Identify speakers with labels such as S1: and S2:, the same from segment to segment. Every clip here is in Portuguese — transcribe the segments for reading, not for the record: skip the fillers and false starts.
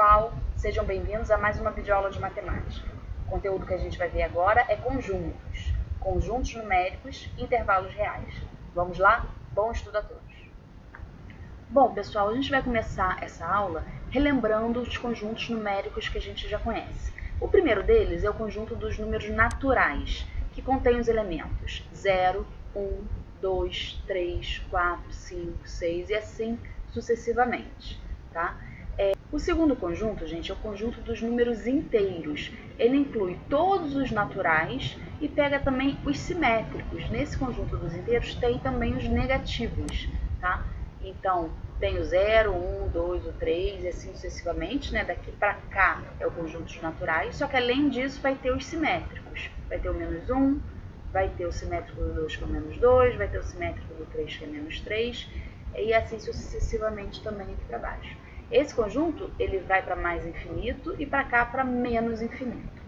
S1: pessoal, sejam bem-vindos a mais uma videoaula de matemática. O conteúdo que a gente vai ver agora é conjuntos numéricos, intervalos reais. Vamos lá? Bom estudo a todos! Bom, pessoal, a gente vai começar essa aula relembrando os conjuntos numéricos que a gente já conhece. O primeiro deles é o conjunto dos números naturais, que contém os elementos 0, 1, 2, 3, 4, 5, 6 e assim sucessivamente, tá? O segundo conjunto, gente, é o conjunto dos números inteiros. Ele inclui todos os naturais e pega também os simétricos. Nesse conjunto dos inteiros tem também os negativos, tá? Então, tem o 0, 1, 2, o 3 e assim sucessivamente, né? Daqui para cá é o conjunto dos naturais, só que além disso vai ter os simétricos. Vai ter o menos 1, vai ter o simétrico do 2 que é o menos 2, vai ter o simétrico do 3 que é menos 3 e assim sucessivamente também aqui para baixo. Esse conjunto, ele vai para mais infinito e para cá para menos infinito.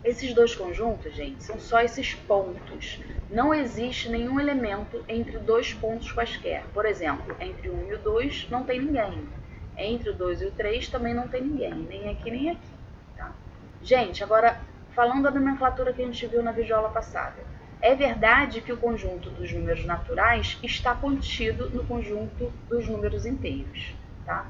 S1: Esses dois conjuntos, gente, são só esses pontos. Não existe nenhum elemento entre dois pontos quaisquer. Por exemplo, entre o 1 e o 2 não tem ninguém. Entre o 2 e o 3 também não tem ninguém, nem aqui nem aqui. Tá? Gente, agora, falando da nomenclatura que a gente viu na videoaula passada. É verdade que o conjunto dos números naturais está contido no conjunto dos números inteiros. Tá?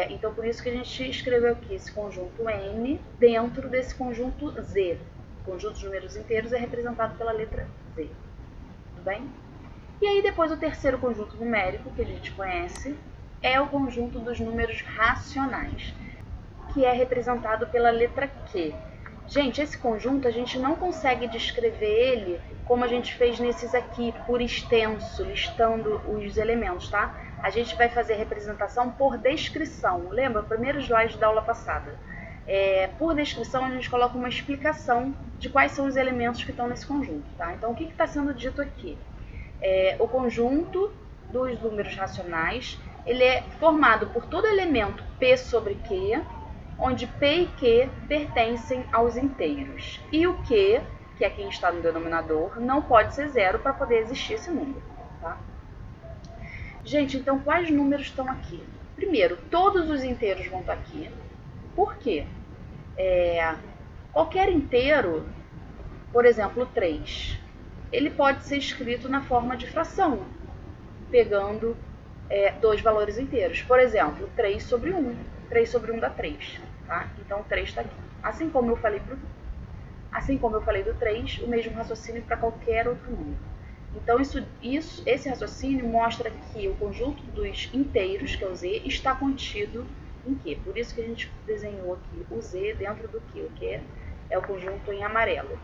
S1: Então, por isso que a gente escreveu aqui esse conjunto N dentro desse conjunto Z. O conjunto dos números inteiros é representado pela letra Z. Tudo bem? E aí, depois, o terceiro conjunto numérico que a gente conhece é o conjunto dos números racionais, que é representado pela letra Q. Gente, esse conjunto a gente não consegue descrever ele como a gente fez nesses aqui, por extenso, listando os elementos, tá? A gente vai fazer representação por descrição. Lembra? O primeiro slide da aula passada. Por descrição, a gente coloca uma explicação de quais são os elementos que estão nesse conjunto, tá? Então, o que está sendo dito aqui? O conjunto dos números racionais, ele é formado por todo elemento P sobre Q, onde P e Q pertencem aos inteiros. E o Q, que é quem está no denominador, não pode ser zero para poder existir esse número, tá? Gente, então quais números estão aqui? Primeiro, todos os inteiros vão estar aqui. Por quê? Qualquer inteiro, por exemplo, 3, ele pode ser escrito na forma de fração, pegando dois valores inteiros. Por exemplo, 3 sobre 1. 3 sobre 1 dá 3. Tá? Então, 3 está aqui. Assim como eu falei do 3, o mesmo raciocínio para qualquer outro número. Então, esse raciocínio mostra que o conjunto dos inteiros, que é o Z, está contido em Q. Por isso que a gente desenhou aqui o Z dentro do Q, o que é o conjunto em amarelo.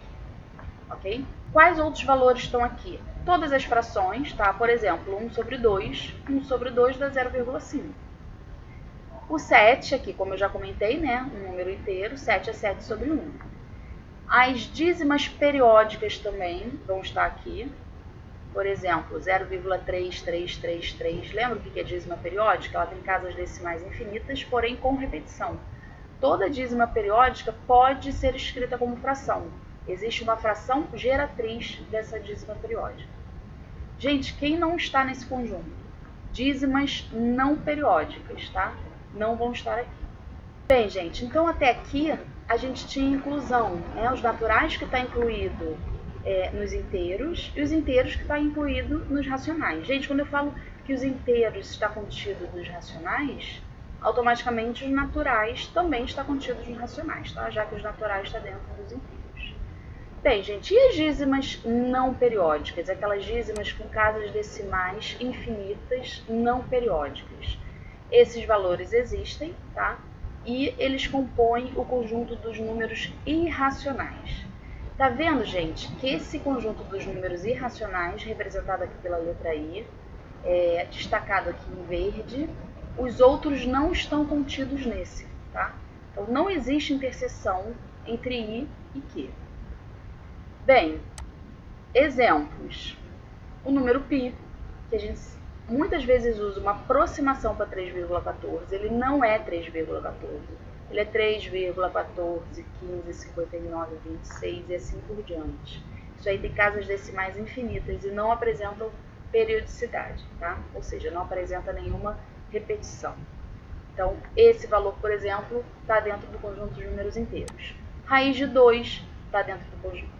S1: Ok? Quais outros valores estão aqui? Todas as frações, tá? Por exemplo, 1 sobre 2. 1 sobre 2 dá 0,5. O 7 aqui, como eu já comentei, né? Um número inteiro, 7 é 7 sobre 1. As dízimas periódicas também vão estar aqui. Por exemplo, 0,3333. Lembra o que é dízima periódica? Ela tem casas decimais infinitas, porém com repetição. Toda dízima periódica pode ser escrita como fração. Existe uma fração geratriz dessa dízima periódica. Gente, quem não está nesse conjunto? Dízimas não periódicas, tá? Não vão estar aqui. Bem, gente, então até aqui a gente tinha inclusão, né? Os naturais que está incluído nos inteiros e os inteiros que está incluído nos racionais. Gente, quando eu falo que os inteiros está contido nos racionais, automaticamente os naturais também está contidos nos racionais, tá? Já que os naturais está dentro dos inteiros. Bem, gente, e as dízimas não periódicas? Aquelas dízimas com casas decimais infinitas não periódicas. Esses valores existem, tá? E eles compõem o conjunto dos números irracionais. Tá vendo, gente, que esse conjunto dos números irracionais, representado aqui pela letra I, destacado aqui em verde, os outros não estão contidos nesse, tá? Então, não existe interseção entre I e Q. Bem, exemplos. O número π, que a gente muitas vezes usa uma aproximação para 3,14, ele não é 3,14. Ele é 3,14, 15, 59, 26 e assim por diante. Isso aí tem casas decimais infinitas e não apresentam periodicidade, tá? Ou seja, não apresenta nenhuma repetição. Então, esse valor, por exemplo, está dentro do conjunto de números inteiros. Raiz de 2 está dentro do conjunto.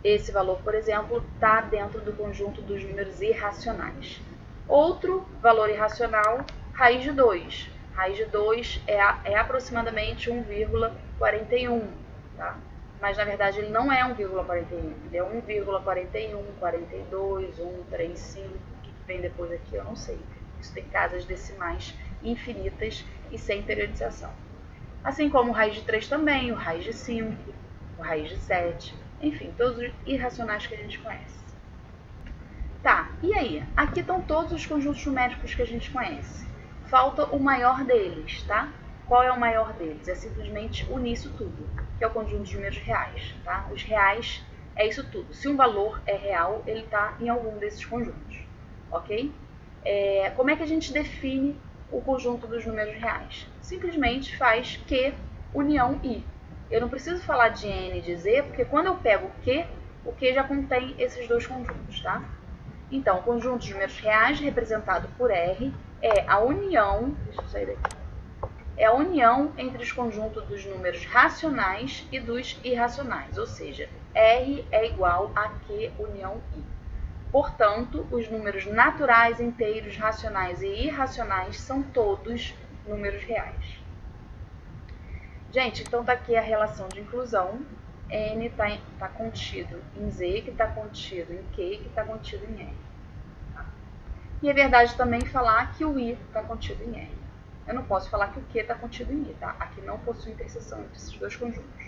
S1: Esse valor, por exemplo, está dentro do conjunto dos números irracionais. Outro valor irracional, raiz de 2. Raiz de 2 é aproximadamente 1,41, tá? Mas, na verdade, ele não é 1,41. Ele é 1,41, 42, 135. O que vem depois aqui, eu não sei. Isso tem casas decimais infinitas e sem periodização. Assim como o raiz de 3 também, o raiz de 5, o raiz de 7, enfim, todos os irracionais que a gente conhece. Tá, e aí? Aqui estão todos os conjuntos numéricos que a gente conhece. Falta o maior deles, tá? Qual é o maior deles? É simplesmente unir isso tudo, que é o conjunto de números reais, tá? Os reais é isso tudo. Se um valor é real, ele está em algum desses conjuntos, ok? Como é que a gente define o conjunto dos números reais? Simplesmente faz Q união I. Eu não preciso falar de N e de Z, porque quando eu pego o Q já contém esses dois conjuntos, tá? Então, o conjunto de números reais, representado por R, é a união, deixa eu sair daqui, é a união entre os conjuntos dos números racionais e dos irracionais, ou seja, R é igual a Q união I. Portanto, os números naturais, inteiros, racionais e irracionais são todos números reais. Gente, então está aqui a relação de inclusão. N está contido em Z, que está contido em Q, que está contido em R. Tá? E é verdade também falar que o I está contido em R. Eu não posso falar que o Q está contido em I, tá? Aqui não possui interseção entre esses dois conjuntos.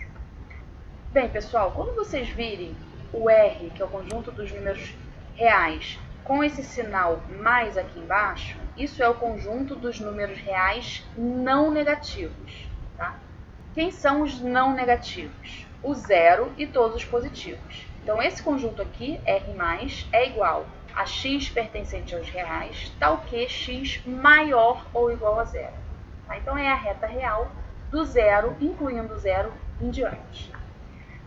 S1: Bem, pessoal, quando vocês virem o R, que é o conjunto dos números reais, com esse sinal mais aqui embaixo, isso é o conjunto dos números reais não negativos, tá? Quem são os não negativos? O zero e todos os positivos. Então, esse conjunto aqui, R+, é igual a x pertencente aos reais, tal que x maior ou igual a zero. Tá? Então, é a reta real do zero, incluindo o zero em diante.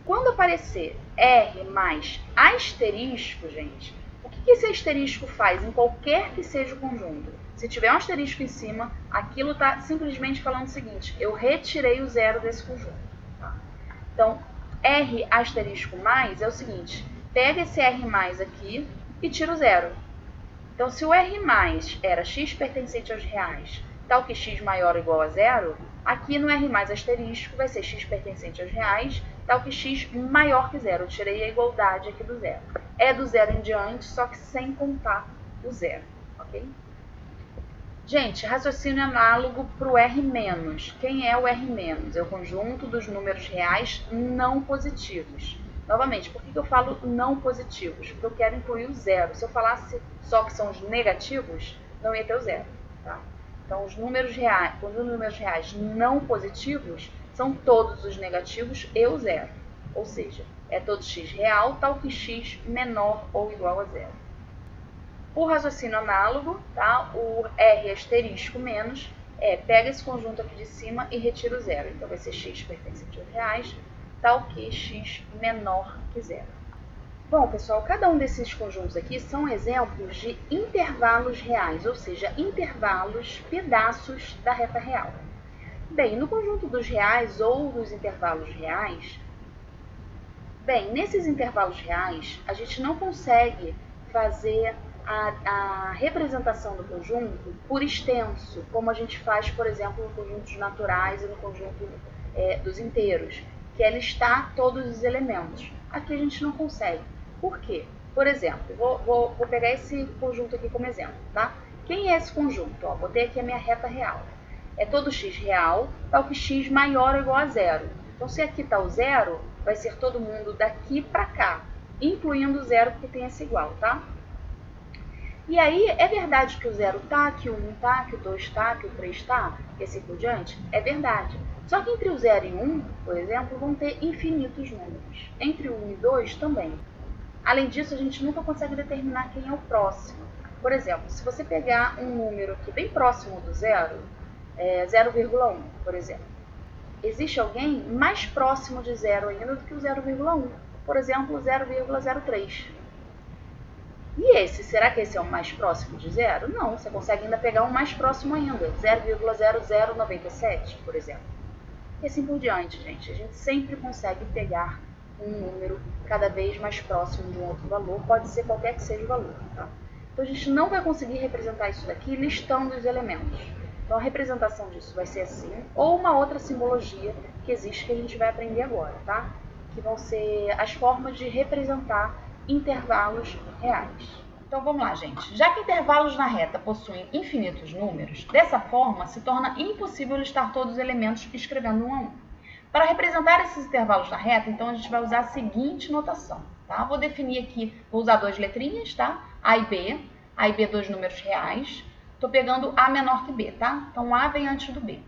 S1: Quando aparecer R mais asterisco, gente, o que esse asterisco faz em qualquer que seja o conjunto? Se tiver um asterisco em cima, aquilo está simplesmente falando o seguinte, eu retirei o zero desse conjunto. Tá? Então, R asterisco mais é o seguinte, pega esse R mais aqui e tira o zero. Então, se o R mais era x pertencente aos reais, tal que x maior ou igual a zero, aqui no R mais asterisco vai ser x pertencente aos reais, tal que x maior que zero. Eu tirei a igualdade aqui do zero. É do zero em diante, só que sem contar o zero, ok? Gente, raciocínio análogo para o R-. Quem é o R-? É o conjunto dos números reais não positivos. Novamente, por que eu falo não positivos? Porque eu quero incluir o zero. Se eu falasse só que são os negativos, não ia ter o zero, tá? Então, os números reais não positivos são todos os negativos e o zero. Ou seja, é todo x real, tal que x menor ou igual a zero. Por raciocínio análogo, tá? O R asterisco menos pega esse conjunto aqui de cima e retira o zero. Então, vai ser x pertencente aos reais, tal que x menor que zero. Bom, pessoal, cada um desses conjuntos aqui são exemplos de intervalos reais, ou seja, intervalos, pedaços da reta real. Bem, no conjunto dos reais ou dos intervalos reais, nesses intervalos reais, a gente não consegue fazer a representação do conjunto por extenso, como a gente faz, por exemplo, no conjunto naturais e no conjunto dos inteiros, que é listar todos os elementos. Aqui a gente não consegue. Por quê? Por exemplo, vou pegar esse conjunto aqui como exemplo, tá? Quem é esse conjunto? Ó, botei aqui a minha reta real. É todo x real, tal que x maior ou igual a zero. Então, se aqui está o zero, vai ser todo mundo daqui para cá, incluindo o zero, porque tem esse igual, tá? E aí, é verdade que o 0 tá, que o 1 tá, que o 2 tá, que o 3 tá, e assim por diante? É verdade. Só que entre o 0 e 1, por exemplo, vão ter infinitos números. Entre o 1 e 2 também. Além disso, a gente nunca consegue determinar quem é o próximo. Por exemplo, se você pegar um número aqui bem próximo do 0, 0,1, por exemplo. Existe alguém mais próximo de 0 ainda do que o 0,1. Por exemplo, 0,03. E esse, será que esse é o mais próximo de zero? Não, você consegue ainda pegar um mais próximo ainda, 0,0097, por exemplo. E assim por diante, gente. A gente sempre consegue pegar um número cada vez mais próximo de um outro valor, pode ser qualquer que seja o valor, tá? Então a gente não vai conseguir representar isso daqui listando os elementos. Então a representação disso vai ser assim, ou uma outra simbologia que existe que a gente vai aprender agora, tá? Que vão ser as formas de representar intervalos reais. Então vamos lá, gente. Já que intervalos na reta possuem infinitos números, dessa forma se torna impossível listar todos os elementos escrevendo um a um. Para representar esses intervalos na reta, então a gente vai usar a seguinte notação, tá? Vou definir aqui, vou usar duas letrinhas, tá? A e B dois números reais. Estou pegando A menor que B, tá? Então A vem antes do B.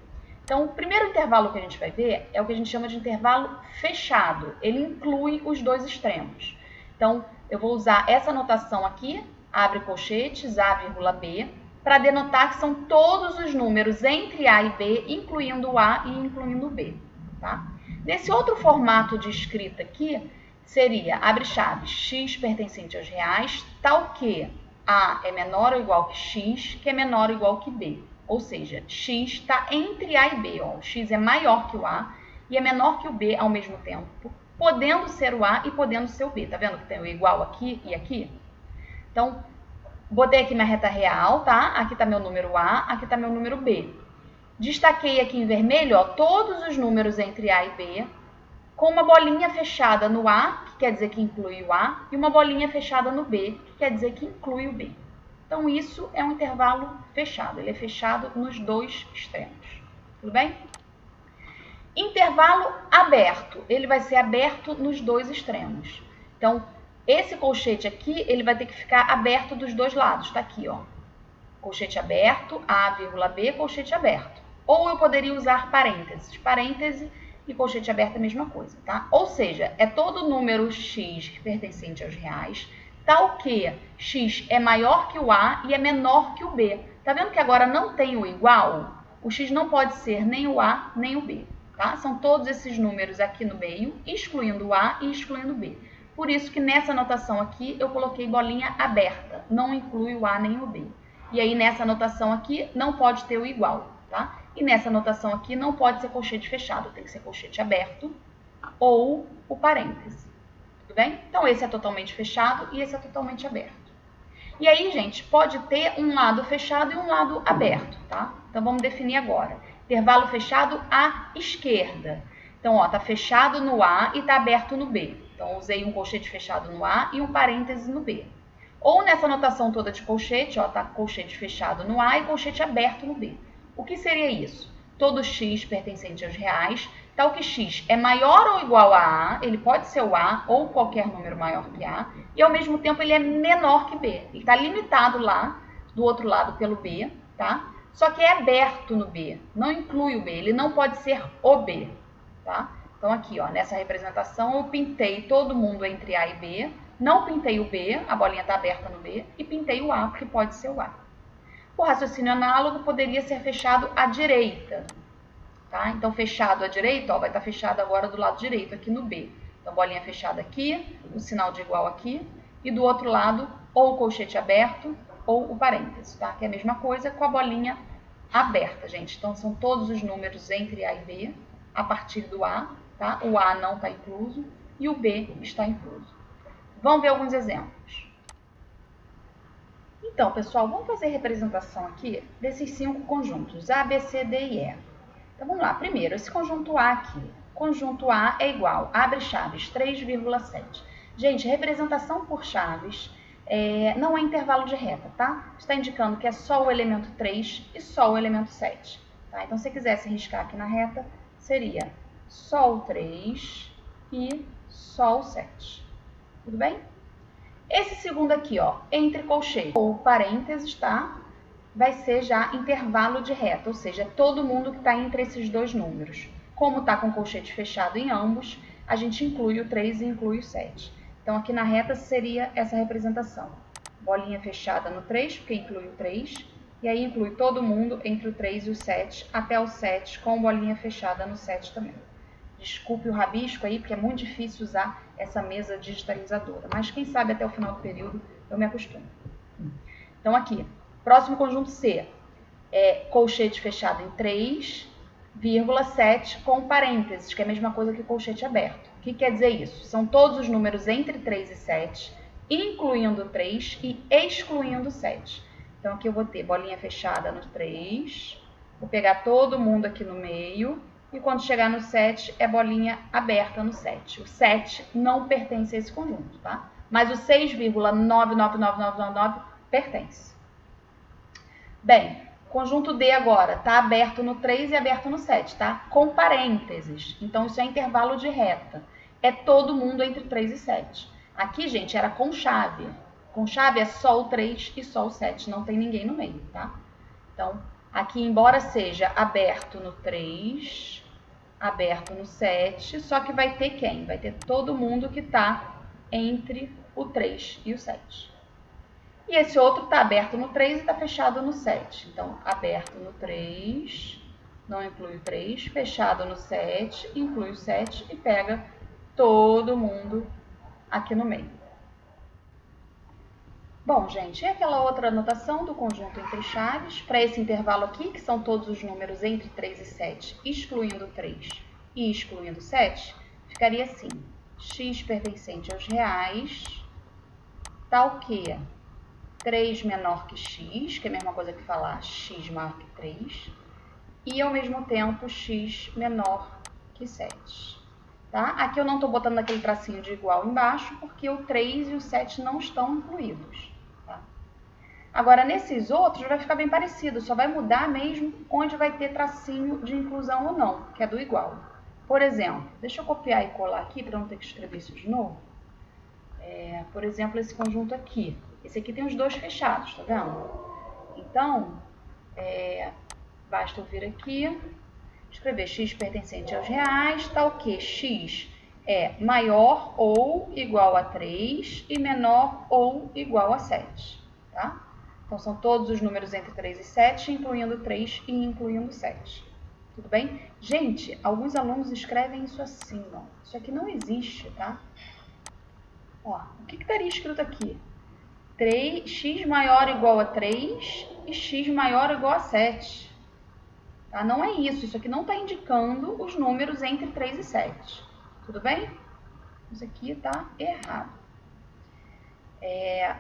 S1: Então o primeiro intervalo que a gente vai ver é o que a gente chama de intervalo fechado. Ele inclui os dois extremos. Então eu vou usar essa notação aqui, abre colchetes, A, B, para denotar que são todos os números entre A e B, incluindo o A e incluindo o B. Tá? Nesse outro formato de escrita aqui, seria, abre chaves, x pertencente aos reais, tal que A é menor ou igual que x, que é menor ou igual que B. Ou seja, x está entre A e B. Ó. O x é maior que o A e é menor que o B ao mesmo tempo, podendo ser o A e podendo ser o B. Tá vendo que tem o igual aqui e aqui? Então, botei aqui minha reta real, tá? Aqui está meu número A, aqui está meu número B. Destaquei aqui em vermelho, ó, todos os números entre A e B, com uma bolinha fechada no A, que quer dizer que inclui o A, e uma bolinha fechada no B, que quer dizer que inclui o B. Então, isso é um intervalo fechado, ele é fechado nos dois extremos. Tudo bem? Intervalo aberto, ele vai ser aberto nos dois extremos. Então, esse colchete aqui, ele vai ter que ficar aberto dos dois lados, tá aqui, ó. Colchete aberto, A, B, colchete aberto. Ou eu poderia usar parênteses. Parêntese e colchete aberto é a mesma coisa, tá? Ou seja, é todo número x pertencente aos reais, tal que x é maior que o A e é menor que o B. Tá vendo que agora não tem o igual? O x não pode ser nem o A nem o B, tá? São todos esses números aqui no meio, excluindo o A e excluindo o B. Por isso que nessa anotação aqui eu coloquei bolinha aberta, não inclui o A nem o B. E aí nessa anotação aqui não pode ter o igual, tá? E nessa anotação aqui não pode ser colchete fechado, tem que ser colchete aberto ou o parêntese. Tudo bem? Então esse é totalmente fechado e esse é totalmente aberto. E aí, gente, pode ter um lado fechado e um lado aberto, tá? Então vamos definir agora. Intervalo fechado à esquerda. Então, ó, tá fechado no A e tá aberto no B. Então, usei um colchete fechado no A e um parêntese no B. Ou nessa anotação toda de colchete, ó, tá colchete fechado no A e colchete aberto no B. O que seria isso? Todo x pertencente aos reais, tal que x é maior ou igual a A, ele pode ser o A ou qualquer número maior que A, e ao mesmo tempo ele é menor que B. Ele está limitado lá, do outro lado, pelo B, tá? Só que é aberto no B, não inclui o B, ele não pode ser o B, tá? Então aqui, ó, nessa representação eu pintei todo mundo entre A e B, não pintei o B, a bolinha está aberta no B, e pintei o A, porque pode ser o A. O raciocínio análogo poderia ser fechado à direita, tá? Então, fechado à direita, ó, vai estar fechado agora do lado direito, aqui no B. Então, bolinha fechada aqui, o sinal de igual aqui, e do outro lado, ou o colchete aberto, ou o parênteses, tá? Que é a mesma coisa com a bolinha aberta, gente. Então, são todos os números entre A e B, a partir do A, tá? O A não está incluso e o B está incluso. Vamos ver alguns exemplos. Então, pessoal, vamos fazer a representação aqui desses 5 conjuntos, A, B, C, D e E. Então, vamos lá. Primeiro, esse conjunto A aqui. Conjunto A é igual, abre chaves, 3,7. Gente, representação por chaves não é intervalo de reta, tá? Está indicando que é só o elemento 3 e só o elemento 7. Tá? Então, se quisesse riscar aqui na reta, seria só o 3 e só o 7. Tudo bem? Esse segundo aqui, ó, entre colchetes ou parênteses, tá? Vai ser já intervalo de reta, ou seja, todo mundo que está entre esses dois números. Como está com colchete fechado em ambos, a gente inclui o 3 e inclui o 7. Então, aqui na reta seria essa representação. Bolinha fechada no 3, porque inclui o 3, e aí inclui todo mundo entre o 3 e o 7, até o 7, com bolinha fechada no 7 também. Desculpe o rabisco aí, porque é muito difícil usar essa mesa digitalizadora. Mas quem sabe até o final do período eu me acostumo. Então aqui, próximo conjunto C é colchete fechado em 3,7 com parênteses, que é a mesma coisa que colchete aberto. O que quer dizer isso? São todos os números entre 3 e 7, incluindo 3 e excluindo 7. Então aqui eu vou ter bolinha fechada no 3, vou pegar todo mundo aqui no meio, e quando chegar no 7 é bolinha aberta no 7. O 7 não pertence a esse conjunto, tá? Mas o 6,999999 pertence. Bem, conjunto D agora está aberto no 3 e aberto no 7, tá? Com parênteses. Então, isso é intervalo de reta. É todo mundo entre 3 e 7. Aqui, gente, era com chave. Com chave é só o 3 e só o 7. Não tem ninguém no meio, tá? Então, aqui, embora seja aberto no 3, aberto no 7, só que vai ter quem? Vai ter todo mundo que está entre o 3 e o 7. E esse outro está aberto no 3 e está fechado no 7. Então, aberto no 3, não inclui o 3, fechado no 7, inclui o 7 e pega todo mundo aqui no meio. Bom, gente, e aquela outra anotação do conjunto entre chaves, para esse intervalo aqui, que são todos os números entre 3 e 7, excluindo 3 e excluindo 7, ficaria assim: x pertencente aos reais, tal que 3 menor que x, que é a mesma coisa que falar x maior que 3, e ao mesmo tempo x menor que 7. Tá? Aqui eu não estou botando aquele tracinho de igual embaixo, porque o 3 e o 7 não estão incluídos. Tá? Agora, nesses outros vai ficar bem parecido, só vai mudar mesmo onde vai ter tracinho de inclusão ou não, que é do igual. Por exemplo, deixa eu copiar e colar aqui para não ter que escrever isso de novo. Por exemplo, esse conjunto aqui. Esse aqui tem os dois fechados, tá vendo? Então, basta eu vir aqui, escrever x pertencente aos reais, tal que x é maior ou igual a 3 e menor ou igual a 7, tá? Então, são todos os números entre 3 e 7, incluindo 3 e incluindo 7. Tudo bem? Gente, alguns alunos escrevem isso assim, ó. Isso aqui não existe, tá? Ó, o que estaria escrito aqui? X maior ou igual a 3 e x maior ou igual a 7. Tá? Não é isso. Isso aqui não está indicando os números entre 3 e 7. Tudo bem? Isso aqui está errado.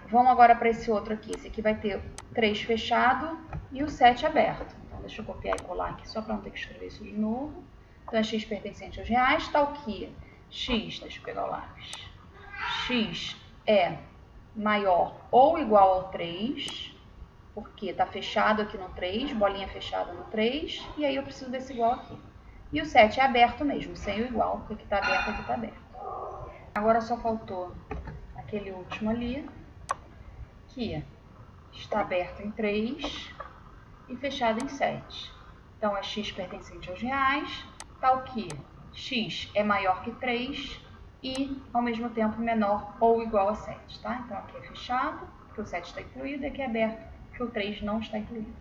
S1: Vamos agora para esse outro aqui. Esse aqui vai ter 3 fechado e o 7 aberto. Então, deixa eu copiar e colar aqui só para não ter que escrever isso de novo. Então, é x pertencente aos reais, tal que x, deixa eu pegar o lápis, x é maior ou igual ao 3, porque está fechado aqui no 3, bolinha fechada no 3, e aí eu preciso desse igual aqui. E o 7 é aberto mesmo, sem o igual, porque aqui está aberto, aqui está aberto. Agora só faltou aquele último ali, que está aberto em 3 e fechado em 7. Então, é x pertencente aos reais, tal que x é maior que 3 e, ao mesmo tempo, menor ou igual a 7, tá? Então, aqui é fechado, porque o 7 está incluído, e aqui é aberto, porque o 3 não está incluído.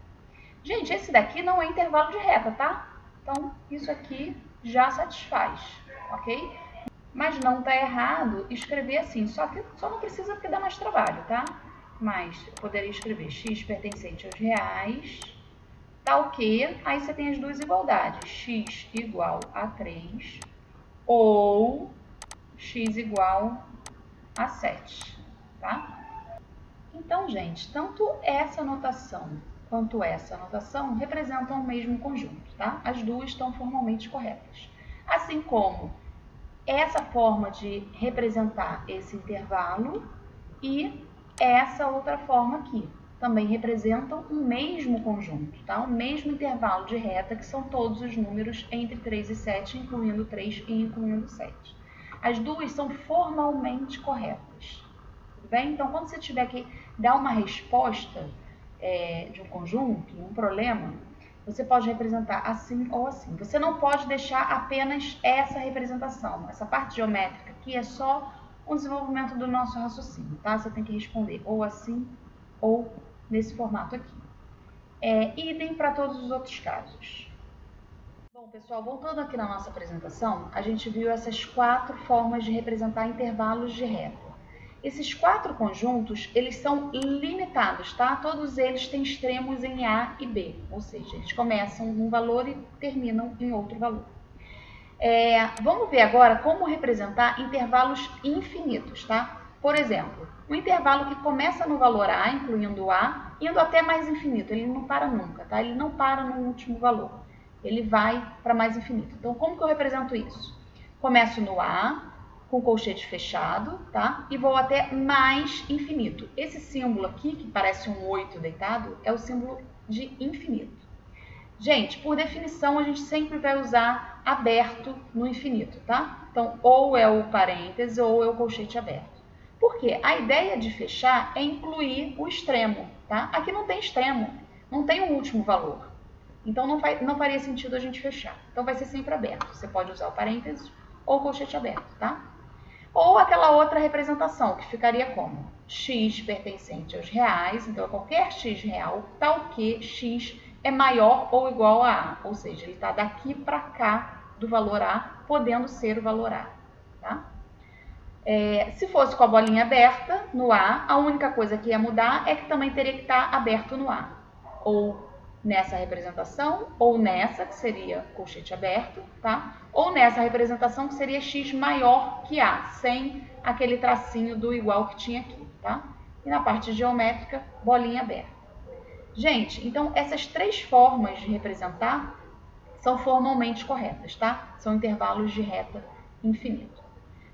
S1: Gente, esse daqui não é intervalo de reta, tá? Então, isso aqui já satisfaz, ok? Mas não está errado escrever assim, só não precisa porque dá mais trabalho, tá? Mas eu poderia escrever x pertencente aos reais, tal que, aí você tem as duas igualdades, x igual a 3 ou x igual a 7, tá? Então, gente, tanto essa notação quanto essa notação representam o mesmo conjunto, tá? As duas estão formalmente corretas. Assim como essa forma de representar esse intervalo e essa outra forma aqui também representam o mesmo conjunto, tá? O mesmo intervalo de reta, que são todos os números entre 3 e 7, incluindo 3 e incluindo 7. As duas são formalmente corretas, tudo bem? Então, quando você tiver que dar uma resposta de um conjunto, um problema, você pode representar assim ou assim. Você não pode deixar apenas essa representação. Essa parte geométrica aqui é só um desenvolvimento do nosso raciocínio, tá? Você tem que responder ou assim ou nesse formato aqui. Idem para todos os outros casos. Bom, Pessoal, voltando aqui na nossa apresentação, a gente viu essas 4 formas de representar intervalos de reta. Esses 4 conjuntos, eles são limitados, tá? Todos eles têm extremos em A e B, ou seja, eles começam num valor e terminam em outro valor. Vamos ver agora como representar intervalos infinitos, tá? Por exemplo, um intervalo que começa no valor A, incluindo o A, indo até mais infinito, ele não para nunca, tá? Ele não para no último valor. Ele vai para mais infinito. Então, como que eu represento isso? Começo no A, com colchete fechado, tá? E vou até mais infinito. Esse símbolo aqui, que parece um 8 deitado, é o símbolo de infinito. Gente, por definição, a gente sempre vai usar aberto no infinito, tá? Então, ou é o parêntese ou é o colchete aberto. Por quê? A ideia de fechar é incluir o extremo, tá? Aqui não tem extremo, não tem um último valor. Então, não faria sentido a gente fechar. Então, vai ser sempre aberto. Você pode usar o parênteses ou o colchete aberto, tá? Ou aquela outra representação, que ficaria como? X pertencente aos reais, então, qualquer x real, tal que x é maior ou igual a A. Ou seja, ele está daqui para cá do valor A, podendo ser o valor A, tá? Se fosse com a bolinha aberta no A, a única coisa que ia mudar é que também teria que estar aberto no A. Ou nessa representação, ou nessa, que seria colchete aberto, tá? Ou nessa representação, que seria x maior que A, sem aquele tracinho do igual que tinha aqui, tá? E na parte geométrica, bolinha aberta. Gente, então essas 3 formas de representar são formalmente corretas, tá? São intervalos de reta infinito.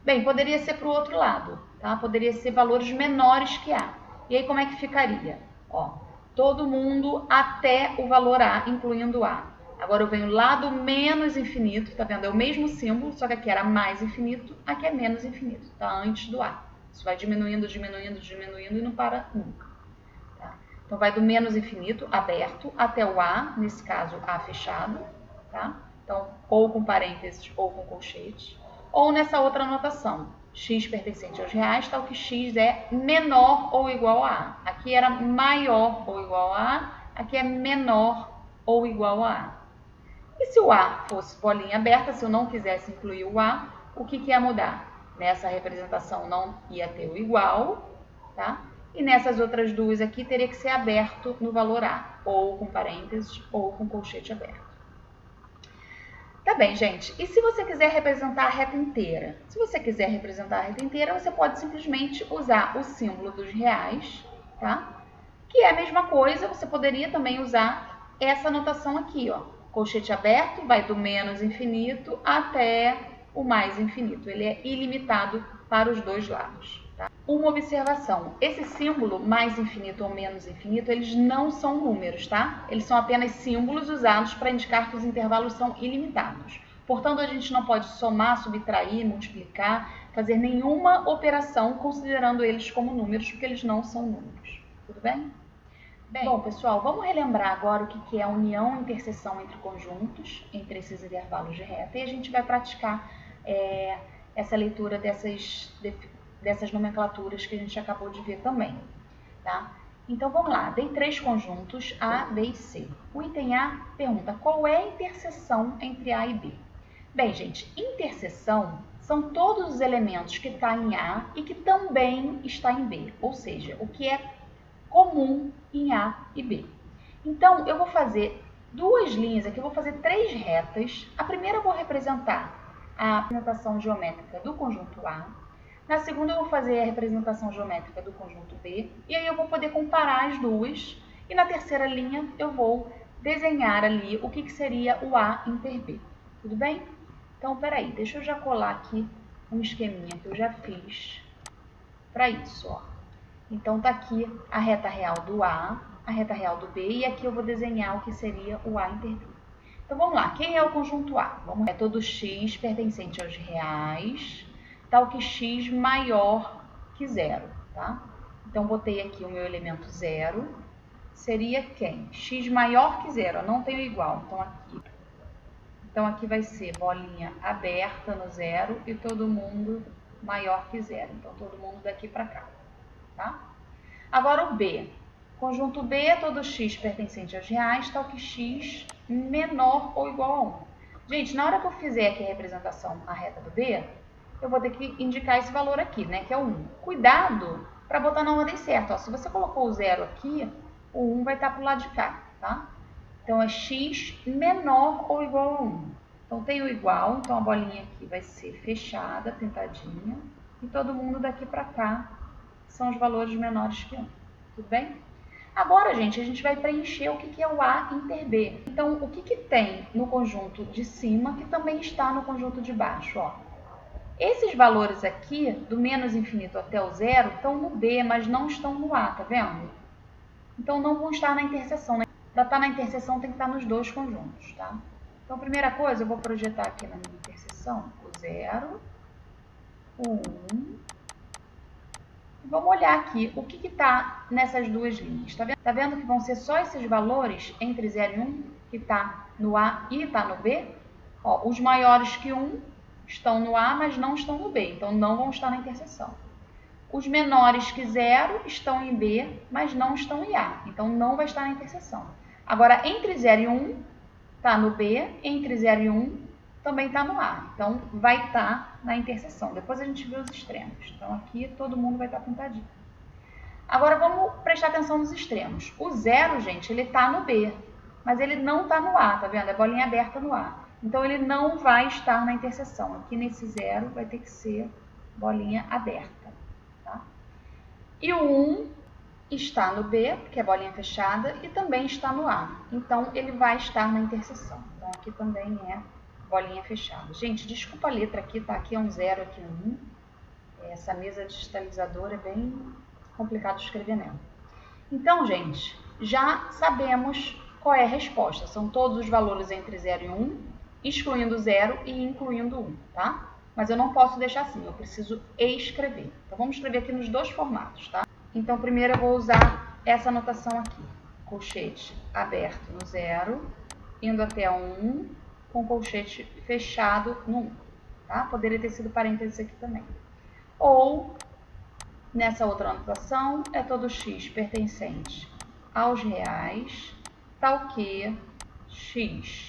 S1: Bem, poderia ser para o outro lado, tá? Poderia ser valores menores que A. E aí como é que ficaria? Ó, todo mundo até o valor A, incluindo A. Agora eu venho lá do menos infinito, tá vendo? É o mesmo símbolo, só que aqui era mais infinito, aqui é menos infinito, tá? Antes do A. Isso vai diminuindo, diminuindo, diminuindo e não para nunca. Tá? Então vai do menos infinito, aberto, até o A, nesse caso A fechado, tá? Então, ou com parênteses ou com colchete. Ou nessa outra anotação, x pertencente aos reais, tal que x é menor ou igual a A. Aqui era maior ou igual a A, aqui é menor ou igual a A. E se o A fosse bolinha aberta, se eu não quisesse incluir o A, o que ia mudar? Nessa representação não ia ter o igual, tá? E nessas outras duas aqui teria que ser aberto no valor A, ou com parênteses ou com colchete aberto. Tá bem, gente. E se você quiser representar a reta inteira? Se você quiser representar a reta inteira, você pode simplesmente usar o símbolo dos reais, tá? Que é a mesma coisa, você poderia também usar essa anotação aqui, ó. Colchete aberto vai do menos infinito até o mais infinito. Ele é ilimitado para os dois lados, tá? Uma observação, esse símbolo mais infinito ou menos infinito, eles não são números, tá? Eles são apenas símbolos usados para indicar que os intervalos são ilimitados. Portanto, a gente não pode somar, subtrair, multiplicar, fazer nenhuma operação considerando eles como números, porque eles não são números. Tudo bem? Bom, pessoal, vamos relembrar agora o que é a união e interseção entre conjuntos, entre esses intervalos de reta, e a gente vai praticar essa leitura dessas nomenclaturas que a gente acabou de ver também, tá? Então, vamos lá. Dei 3 conjuntos, A, B e C. O item A pergunta qual é a interseção entre A e B. Bem, gente, interseção são todos os elementos que estão em A e que também está em B, ou seja, o que é comum em A e B. Então, eu vou fazer 2 linhas aqui, eu vou fazer 3 retas. A primeira eu vou representar a representação geométrica do conjunto A. Na segunda eu vou fazer a representação geométrica do conjunto B. E aí eu vou poder comparar as duas. E na terceira linha eu vou desenhar ali o que seria o A inter B. Tudo bem? Então, peraí, deixa eu já colar aqui um esqueminha que eu já fiz para isso, ó. Então, tá aqui a reta real do A, a reta real do B, e aqui eu vou desenhar o que seria o A inter B. Então, vamos lá. Quem é o conjunto A? É todo x pertencente aos reais, tal que x maior que zero, tá? Então, botei aqui o meu elemento zero. Seria quem? X maior que zero, não tenho igual. Então, aqui vai ser bolinha aberta no zero e todo mundo maior que zero. Então, todo mundo daqui para cá. Tá? Agora o B. Conjunto B é todo x pertencente aos reais, tal que x menor ou igual a 1. Gente, na hora que eu fizer aqui a representação à reta do B, eu vou ter que indicar esse valor aqui, né, que é o 1. Cuidado para botar na ordem certa. Ó, se você colocou o 0 aqui, o 1 vai estar para o lado de cá, tá? Então, é x menor ou igual a 1. Então, tem o igual, então a bolinha aqui vai ser fechada, pintadinha, e todo mundo daqui para cá são os valores menores que 1. Tudo bem? Agora, gente, a gente vai preencher o que é o A inter B. Então, o que tem no conjunto de cima que também está no conjunto de baixo? Ó. Esses valores aqui, do menos infinito até o zero, estão no B, mas não estão no A, tá vendo? Então, não vão estar na interseção. Né? Para estar na interseção, tem que estar nos dois conjuntos, tá? Então, a primeira coisa, eu vou projetar aqui na minha interseção o 0, o 1. Vamos olhar aqui o que está nessas duas linhas. Tá vendo que vão ser só esses valores entre 0 e 1, que está no A e está no B? Ó, os maiores que 1 estão no A, mas não estão no B, então não vão estar na interseção. Os menores que 0 estão em B, mas não estão em A, então não vai estar na interseção. Agora, entre 0 e 1, está no B, entre 0 e 1, também está no A. Então, vai estar na interseção. Depois a gente vê os extremos. Então, aqui todo mundo vai estar pintadinho. Agora, vamos prestar atenção nos extremos. O 0, gente, ele está no B, mas ele não está no A, tá vendo? É bolinha aberta no A. Então, ele não vai estar na interseção. Aqui nesse 0 vai ter que ser bolinha aberta, tá? E o 1 está no B, que é bolinha fechada, e também está no A. Então, ele vai estar na interseção. Então, aqui também é bolinha fechada. Gente, desculpa a letra aqui, tá? Aqui é um 0, aqui é um 1. Essa mesa digitalizadora é bem complicado de escrever nela. Então, gente, já sabemos qual é a resposta. São todos os valores entre 0 e 1, excluindo 0 e incluindo 1, tá? Mas eu não posso deixar assim, eu preciso escrever. Então, vamos escrever aqui nos dois formatos, tá? Então, primeiro eu vou usar essa anotação aqui. Colchete aberto no 0, indo até 1, com colchete fechado no 1, tá? Poderia ter sido parênteses aqui também. Ou, nessa outra anotação, é todo x pertencente aos reais, tal que x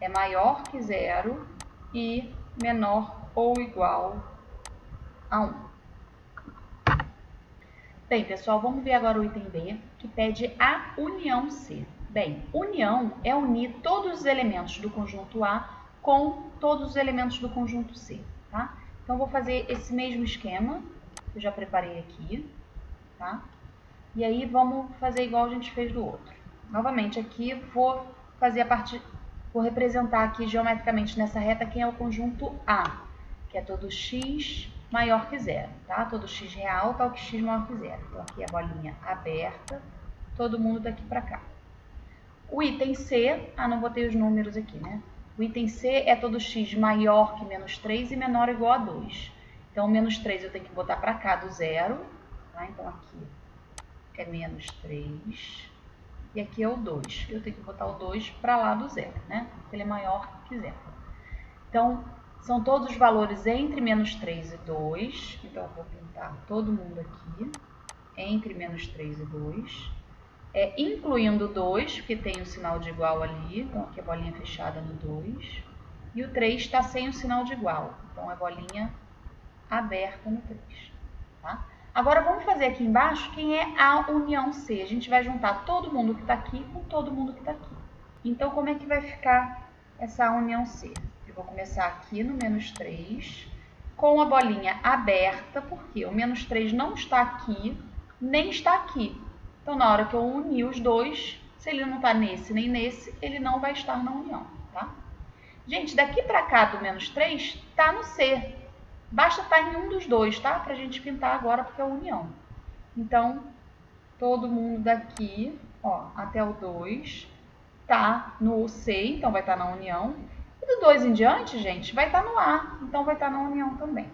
S1: é maior que 0 e menor ou igual a 1. Bem, pessoal, vamos ver agora o item B, que pede a união C. Bem, união é unir todos os elementos do conjunto A com todos os elementos do conjunto C, tá? Então, vou fazer esse mesmo esquema, que eu já preparei aqui, tá? E aí, vamos fazer igual a gente fez do outro. Novamente, aqui, vou representar aqui geometricamente nessa reta quem é o conjunto A, que é todo x maior que 0, tá? Todo x real, tal que x maior que 0. Então, aqui é a bolinha aberta, todo mundo daqui para cá. O item C, não botei os números aqui, né? O item C é todo x maior que menos 3 e menor ou igual a 2. Então, menos 3 eu tenho que botar para cá do 0, tá? Então, aqui é menos 3 e aqui é o 2. Eu tenho que botar o 2 para lá do 0, né? Porque ele é maior que 0. Então, são todos os valores entre menos 3 e 2. Então, eu vou pintar todo mundo aqui, entre menos 3 e 2. Incluindo o 2, porque tem o sinal de igual ali. Então, aqui é bolinha fechada no 2. E o 3 está sem o sinal de igual. Então, é bolinha aberta no 3. Tá? Agora, vamos fazer aqui embaixo quem é a união C. A gente vai juntar todo mundo que está aqui com todo mundo que está aqui. Então, como é que vai ficar essa união C? Eu vou começar aqui no menos 3, com a bolinha aberta, porque o menos 3 não está aqui, nem está aqui. Então, na hora que eu unir os dois, se ele não está nesse nem nesse, ele não vai estar na união, tá? Gente, daqui para cá do menos 3, está no C. Basta estar em um dos dois, tá? Para a gente pintar agora, porque é a união. Então, todo mundo daqui, ó, até o 2, tá no C, então vai estar na união. E do 2 em diante, gente, vai estar no A, então vai estar na união também.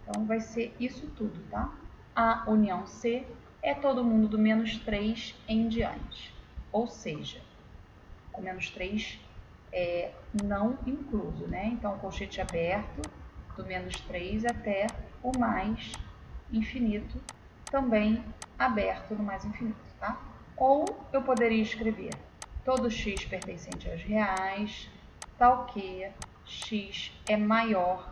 S1: Então, vai ser isso tudo, tá? A união C é todo mundo do menos 3 em diante. Ou seja, o menos 3 é não incluso, né? Então, colchete aberto do menos 3 até o mais infinito, também aberto no mais infinito, tá? Ou eu poderia escrever todo x pertencente aos reais, tal que x é maior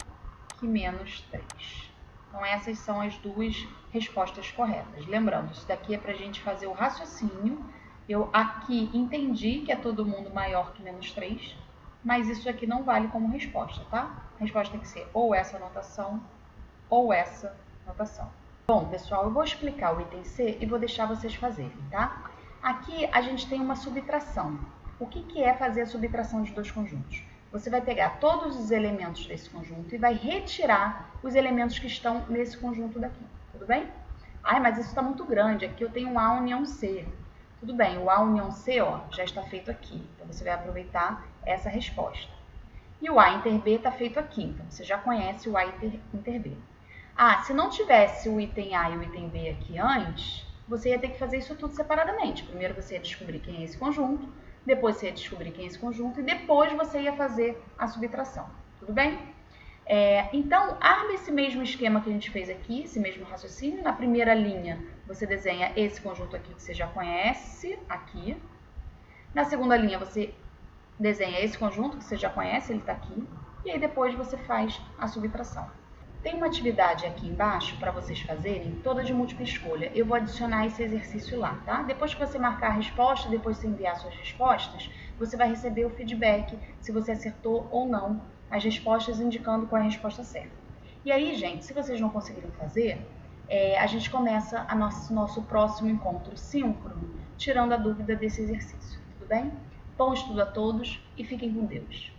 S1: que menos 3. Então, essas são as duas respostas corretas. Lembrando, isso daqui é para a gente fazer o raciocínio. Eu aqui entendi que é todo mundo maior que menos 3, mas isso aqui não vale como resposta, tá? A resposta tem que ser ou essa notação ou essa notação. Bom, pessoal, eu vou explicar o item C e vou deixar vocês fazerem, tá? Aqui a gente tem uma subtração. O que é fazer a subtração de dois conjuntos? Você vai pegar todos os elementos desse conjunto e vai retirar os elementos que estão nesse conjunto daqui, tudo bem? Ai, mas isso está muito grande, aqui eu tenho A união C. Tudo bem, o A união C, ó, já está feito aqui, então você vai aproveitar essa resposta. E o A inter B está feito aqui, então você já conhece o A inter B. Ah, se não tivesse o item A e o item B aqui antes, você ia ter que fazer isso tudo separadamente. Primeiro você ia descobrir quem é esse conjunto, depois você ia descobrir quem é esse conjunto e depois você ia fazer a subtração. Tudo bem? Então, arme esse mesmo esquema que a gente fez aqui, esse mesmo raciocínio. Na primeira linha, você desenha esse conjunto aqui que você já conhece, aqui. Na segunda linha, você desenha esse conjunto que você já conhece, ele está aqui. E aí depois você faz a subtração. Tem uma atividade aqui embaixo para vocês fazerem, toda de múltipla escolha. Eu vou adicionar esse exercício lá, tá? Depois que você marcar a resposta, depois que você enviar suas respostas, você vai receber o feedback se você acertou ou não as respostas, indicando qual é a resposta certa. E aí, gente, se vocês não conseguirem fazer, a gente começa nosso próximo encontro síncrono, tirando a dúvida desse exercício, tudo bem? Bom estudo a todos e fiquem com Deus.